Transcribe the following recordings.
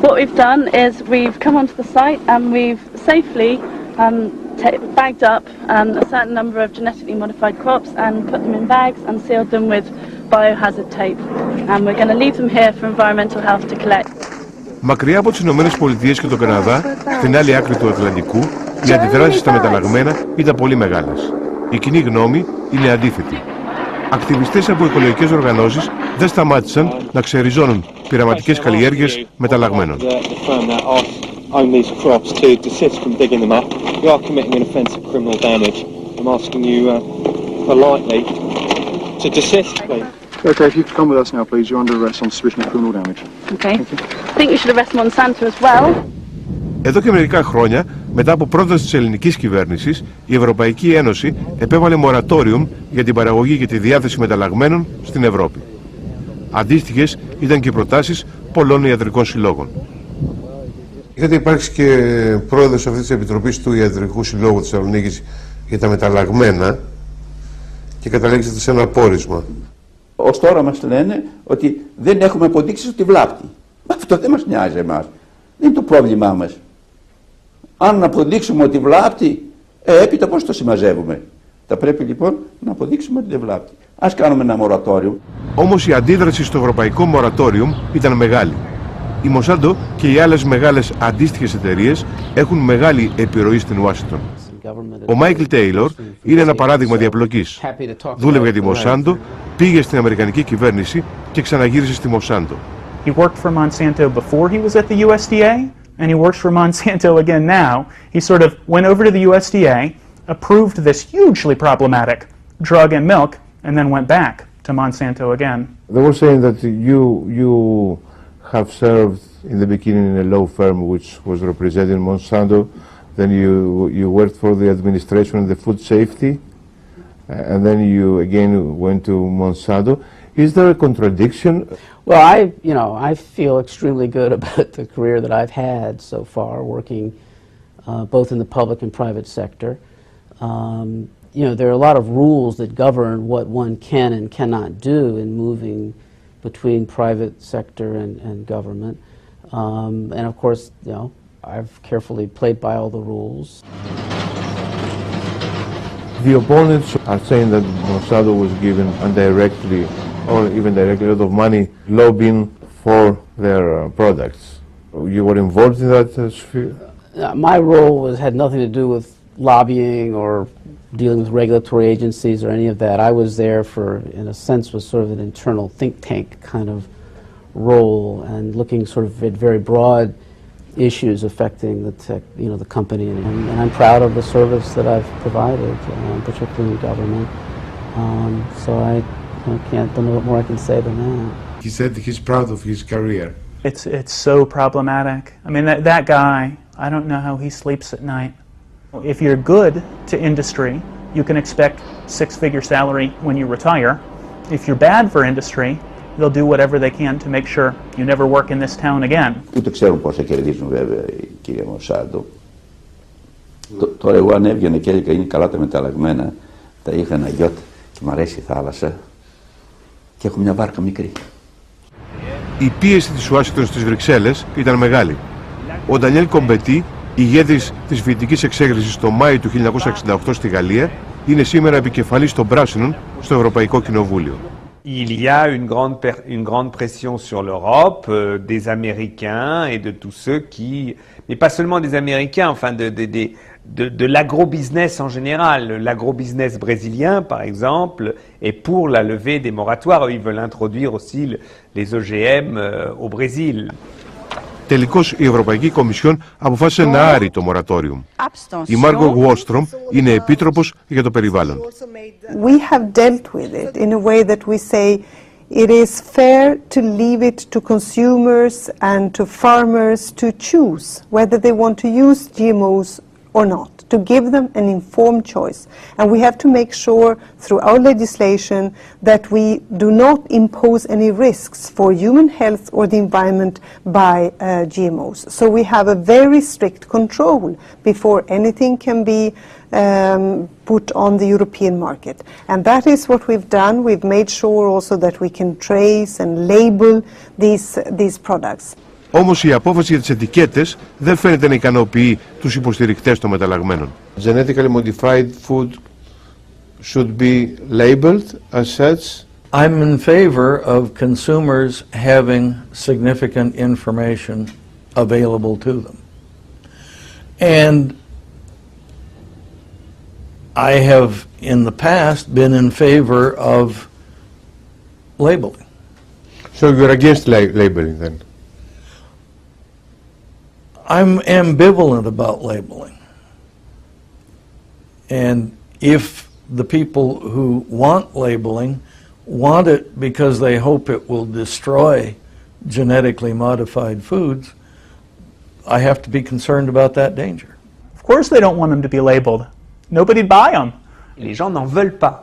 What we've done is we've come onto the site and we've safely bagged up a certain number of genetically modified crops and put them in bags and sealed them with biohazard tape. And we're going to leave them here for environmental health to collect. Μακριά από τις Ηνωμένες Πολιτείες και τον Καναδά, στην άλλη άκρη του Ατλαντικού, οι αντιδράσεις στα μεταλλαγμένα ήταν πολύ μεγάλες. Η κοινή γνώμη είναι αντίθετη. Ακτιβιστές από οικολογικές οργανώσεις δεν σταμάτησαν να ξεριζώνουν πειραματικές καλλιέργειες μεταλλαγμένων. Okay, if you could come with us now, please. You're under arrest on suspicion of criminal damage. Okay. I think you should arrest Monsanto as well. Εδώ και μερικά χρόνια, μετά από πρόταση της ελληνικής κυβέρνησης, η Ευρωπαϊκή Ένωση επέβαλε μορατόριουμ για την παραγωγή και τη διάθεση μεταλλαγμένων στην Ευρώπη. Αντίστοιχες ήταν και οι προτάσεις πολλών ιατρικών συλλόγων. Είχατε υπάρξει και πρόεδρος αυτής της Επιτροπής του Ιατρικού Συλλόγου της Θεσσαλονίκης για τα μεταλλαγμένα και καταλήξατε σε ένα πόρισμα. Ως τώρα μας λένε ότι δεν έχουμε αποδείξεις ότι βλάπτει. Αυτό δεν μας νοιάζει εμάς. Δεν είναι το πρόβλημά μας. Αν αποδείξουμε ότι βλάπτει, έπειτα πώς το συμμαζεύουμε. Θα πρέπει λοιπόν να αποδείξουμε ότι δεν βλάπτει. Ας κάνουμε ένα μορατόριο. Όμως η αντίδραση στο ευρωπαϊκό μορατόριουμ ήταν μεγάλη. Η Μοσάντο και οι άλλες μεγάλες αντίστοιχες εταιρείες έχουν μεγάλη επιρροή στην Ουάσιγκτον. Ο Μάικλ Τέιλορ είναι ένα παράδειγμα διαπλοκής. Δούλευε για τη Μοσάντο, πήγε στην Αμερικανική κυβέρνηση και ξαναγύρισε στη Μοσάντο. He worked for Monsanto before he was at the USDA, and he works for Monsanto again now. He sort of went over to the USDA, approved this hugely problematic drug and milk, and then went back to Monsanto again. They were saying that you have served in the beginning in a law firm which was representing Monsanto, then you worked for the administration of the food safety, and then you again went to Monsanto. Is there a contradiction? Well, I feel extremely good about the career that I've had so far, working both in the public and private sector. There are a lot of rules that govern what one can and cannot do in moving between private sector and government. And of course, I've carefully played by all the rules. The opponents are saying that Monsanto was given indirectly or even directly a lot of money lobbying for their products. You were involved in that sphere? My role had nothing to do with lobbying or dealing with regulatory agencies or any of that. I was there for, in a sense, was sort of an internal think tank kind of role and looking sort of at very broad issues affecting the company. And I'm proud of the service that I've provided, particularly in government. So I don't know what more I can say than that. He said he's proud of his career. It's so problematic. I mean, that guy, I don't know how he sleeps at night. If you're good to industry, you can expect six-figure salary when you retire. If you're bad for industry, they'll do whatever they can to make sure you never work in this town again. Ούτε ξέρουν πόσα κερδίζουν βέβαια η κυρία Μονσάντο. Τώρα εγώ αν έβγαινε και έλεγα είναι καλά τα μεταλλαγμένα, τα είχα ένα γιότ και μου αρέσει η θάλασσα και έχω μια βάρκα μικρή. Η πίεση της Ουάσιγκτον στις Βρυξέλλες ήταν μεγάλη. Ο Ντανιέλ Κομπετή, ηγέτης της φοιτητικής εξέγερσης το Μάη του 1968 στη Γαλλία, είναι σήμερα επικεφαλής των Πράσινων στο Ευρωπαϊκό Κοινοβούλιο. Il y a une grande pression sur l'Europe, des Américains et de tous ceux qui, mais pas seulement des Américains, enfin de l'agro-business en général. L'agro-business brésilien, par exemple, est pour la levée des moratoires. Ils veulent introduire aussi les OGM au Brésil. Τελικώς η Ευρωπαϊκή Κομισιόν αποφάσισε να άρει το μορατόριουμ. Η Μάργκο Γουόστρομ είναι επίτροπος για το περιβάλλον. We have dealt with it in a way that we say it is fair to leave it to consumers and to farmers to choose whether they want to use GMOs or not, to give them an informed choice. And we have to make sure through our legislation that we do not impose any risks for human health or the environment by GMOs. So we have a very strict control before anything can be put on the European market. And that is what we've done. We've made sure also that we can trace and label these products. Όμως η απόφαση για τις ετικέτες δεν φαίνεται να ικανοποιεί τους υποστηρικτές των μεταλλαγμένων. Genetically modified food should be labeled as such. I'm in favor of consumers having significant information available to them. And I have in the past been in favor of labeling. So you're against labeling then? I'm ambivalent about labeling. And if the people who want labeling want it because they hope it will destroy genetically modified foods, I have to be concerned about that danger. Of course they don't want them to be labeled. Nobody'd buy them. Les gens n'en veulent pas.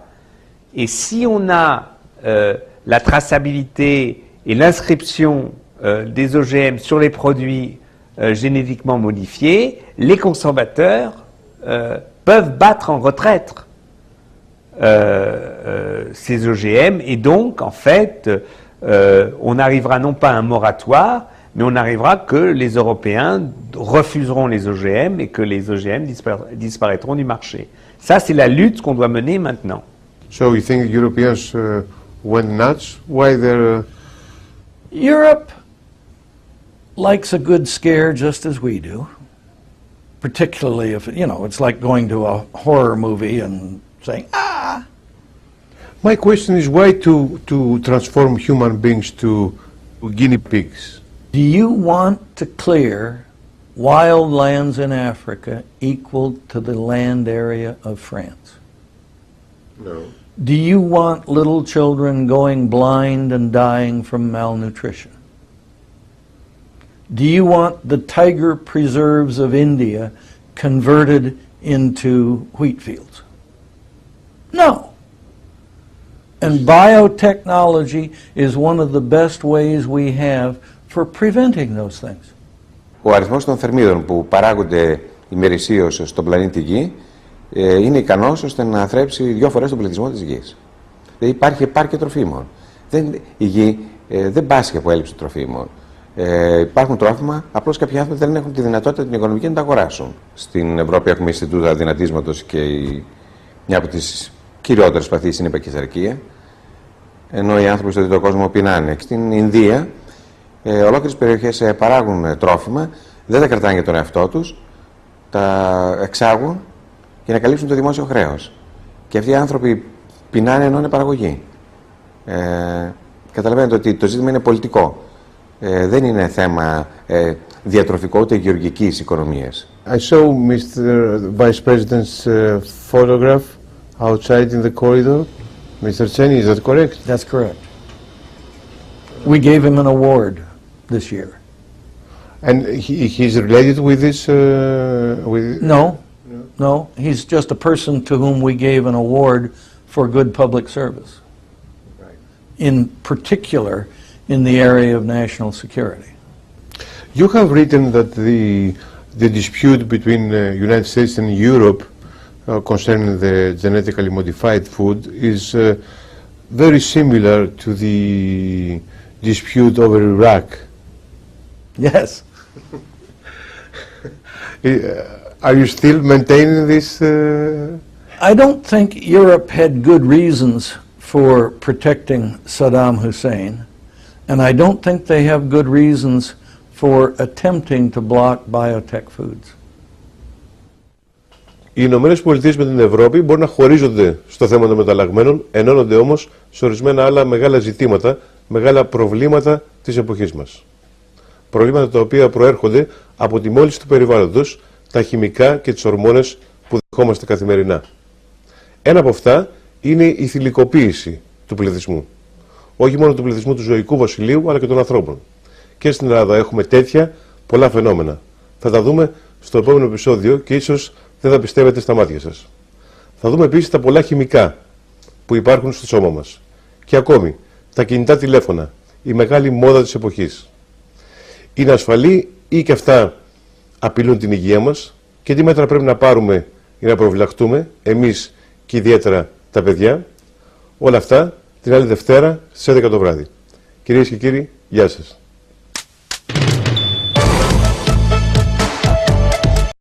Et si on a la traçabilité et l'inscription des OGM sur les produits génétiquement modifiés, les consommateurs peuvent battre en retraite ces OGM et donc en fait on n'arrivera non pas à un moratoire, mais on arrivera que les Européens refuseront les OGM et que les OGM disparaîtront du marché. Ça, c'est la lutte qu'on doit mener maintenant. So you think Europeans went nuts? Why they're... Europe likes a good scare just as we do. Particularly if, you know, it's like going to a horror movie and saying, ah! My question is why to transform human beings to guinea pigs? Do you want to clear wild lands in Africa equal to the land area of France? No. Do you want little children going blind and dying from malnutrition? Do you want the tiger preserves of India converted into wheat fields? No. And biotechnology is one of the best ways we have for preventing those things. Ο αριθμός των θερμίδων που παράγονται ημερησίως στον πλανήτη Γη είναι ικανός ώστε να θρέψει 2 φορές τον πληθυσμό της Γης. Δηλαδή υπάρχει επάρκεια τροφίμων. Η Γη δεν πάσχει από έλλειψη τροφίμων. Υπάρχουν τρόφιμα, απλώς κάποιοι άνθρωποι δεν έχουν τη δυνατότητα την οικονομική να τα αγοράσουν. Στην Ευρώπη έχουμε Ινστιτούτα Δυνατίσματος και μια από τις κυριότερες παθήσεις είναι η παχυσαρκία. Ενώ οι άνθρωποι στον τρίτο κόσμο πεινάνε. Στην Ινδία ολόκληρες περιοχές παράγουν τρόφιμα, δεν τα κρατάνε για τον εαυτό τους, τα εξάγουν για να καλύψουν το δημόσιο χρέος. Και αυτοί οι άνθρωποι πεινάνε ενώ είναι παραγωγή. Καταλαβαίνετε ότι το ζήτημα είναι πολιτικό. Δεν είναι θέμα διατροφικό ούτε γεωργικής οικονομίας. I saw Mr. Vice President's photograph outside in the corridor. Mr. Chen, is that correct? That's correct. We gave him an award this year. And he's related with this? No. He's just a person to whom we gave an award for good public service. Right. In particular, in the area of national security. You have written that the dispute between United States and Europe concerning the genetically modified food is very similar to the dispute over Iraq. Yes. Are you still maintaining this? I don't think Europe had good reasons for protecting Saddam Hussein, and I don't think they have good reasons for attempting to block biotech foods. Οι Ηνωμένες Πολιτείες με την Ευρώπη μπορεί να χωρίζονται στο θέμα των μεταλλαγμένων, ενώνονται όμως σε ορισμένα άλλα μεγάλα ζητήματα, μεγάλα προβλήματα της εποχής μας. Προβλήματα τα οποία προέρχονται από τη μόλυνση του περιβάλλοντος, τα χημικά και τις ορμόνες που δεχόμαστε καθημερινά. Ένα από αυτά είναι η θηλυκοποίηση του πληθυσμού. Όχι μόνο του πληθυσμού του ζωικού βασιλείου, αλλά και των ανθρώπων. Και στην Ελλάδα έχουμε τέτοια πολλά φαινόμενα. Θα τα δούμε στο επόμενο επεισόδιο και ίσως δεν θα πιστεύετε στα μάτια σας. Θα δούμε επίσης τα πολλά χημικά που υπάρχουν στο σώμα μας. Και ακόμη, τα κινητά τηλέφωνα, η μεγάλη μόδα της εποχής. Είναι ασφαλή ή και αυτά απειλούν την υγεία μας και τι μέτρα πρέπει να πάρουμε για να προφυλαχτούμε, εμείς και ιδιαίτερα τα παιδιά. Όλα αυτά την άλλη Δευτέρα στις 11 το βράδυ. Κυρίες και κύριοι, γεια σας.